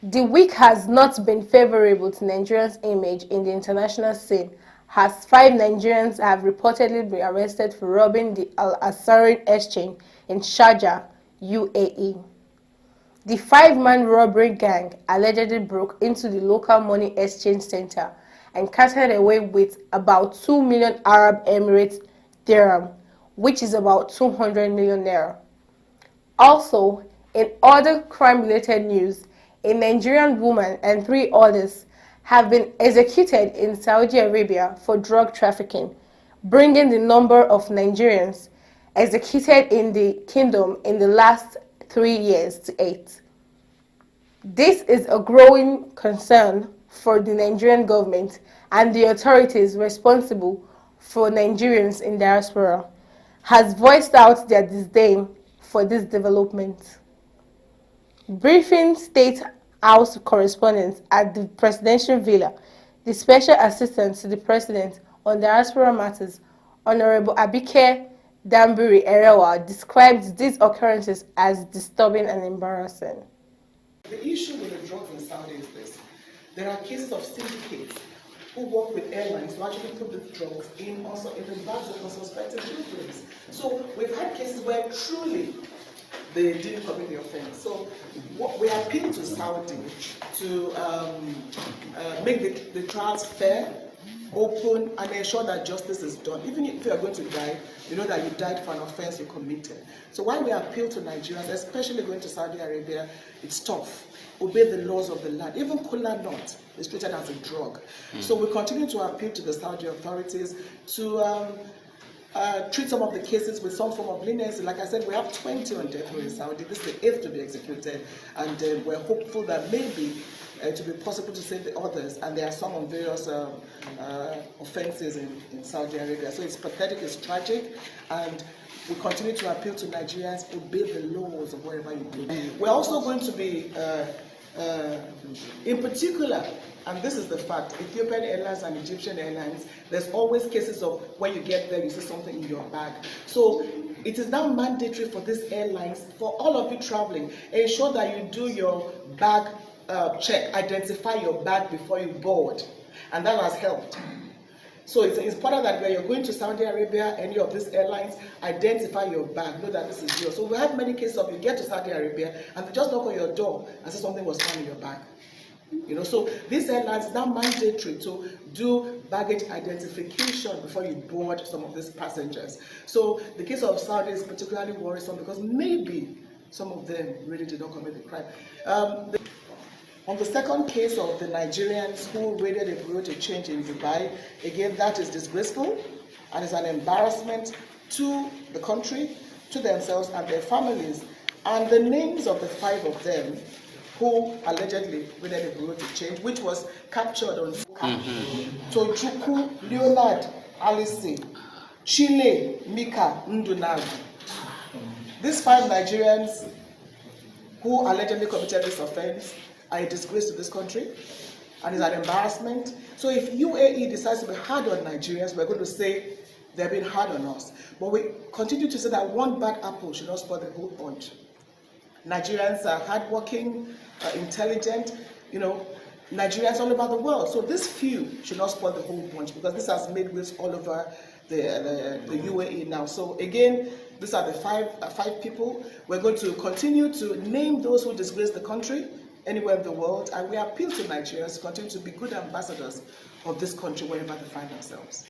The week has not been favorable to Nigerians' image in the international scene, as 5 Nigerians have reportedly been arrested for robbing the Ansari Exchange in Sharjah, UAE. The 5-man robbery gang allegedly broke into the local money exchange center and carted away with about 2 million Arab Emirates Dirham, which is about 200 million naira. Also, in other crime-related news, a Nigerian woman and 3 others have been executed in Saudi Arabia for drug trafficking, bringing the number of Nigerians executed in the kingdom in the last 3 years to 8. This is a growing concern for the Nigerian government and the authorities responsible for Nigerians in diaspora, has voiced out their disdain for this development. Briefing State House correspondents at the presidential villa, the special assistant to the president on diaspora matters, Honorable Abike Dabiri-Erewa, described these occurrences as disturbing and embarrassing. The issue with the drugs in Saudi is this. There are cases of syndicates who work with airlines to actually put the drugs in also in the bags of unsuspecting pilgrims. So we've had cases where truly they didn't commit the offense. So what we appeal to Saudi to make the trials fair, open, and ensure that justice is done. Even if you are going to die, you know that you died for an offense you committed. So while we appeal to Nigerians, especially going to Saudi Arabia, it's tough. Obey the laws of the land. Even kola nut is treated as a drug. So we continue to appeal to the Saudi authorities to treat some of the cases with some form of leniency. Like I said, we have 20 on death row in Saudi. This is the 8th to be executed, and we're hopeful that maybe it will be possible to save the others. And there are some on various offenses in Saudi Arabia. So it's pathetic, it's tragic, and we continue to appeal to Nigerians to obey the laws of wherever you go. We're also going to be, in particular, and this is the fact, Ethiopian Airlines and Egyptian Airlines, there's always cases of when you get there, you see something in your bag. So it is now mandatory for these airlines, for all of you traveling, ensure that you do your bag check, identify your bag before you board, and that has helped. So it's important that when you're going to Saudi Arabia, any of these airlines, identify your bag, know that this is yours. So we have many cases of you get to Saudi Arabia and they just knock on your door and say something was found in your bag. You know, so these airlines is now mandatory to do baggage identification before you board some of these passengers. So the case of Saudi is particularly worrisome because maybe some of them really did not commit the crime. On the second case of the Nigerians who raided a bureau de change in Dubai, again, that is disgraceful and is an embarrassment to the country, to themselves and their families. And the names of the 5 of them who allegedly raided a bureau de change, which was captured on Tochukwu Leonard Alice, Chile Mika Ndunagu. These 5 Nigerians who allegedly committed this offense are a disgrace to this country and is an embarrassment. So if UAE decides to be hard on Nigerians, we're going to say they're being hard on us. But we continue to say that one bad apple should not spoil the whole bunch. Nigerians are hardworking, intelligent, you know, Nigerians all over the world. So this few should not spoil the whole bunch because this has made waves all over the UAE now. So again, these are the 5 people. We're going to continue to name those who disgrace the country anywhere in the world, and we appeal to Nigerians to continue to be good ambassadors of this country wherever they find themselves.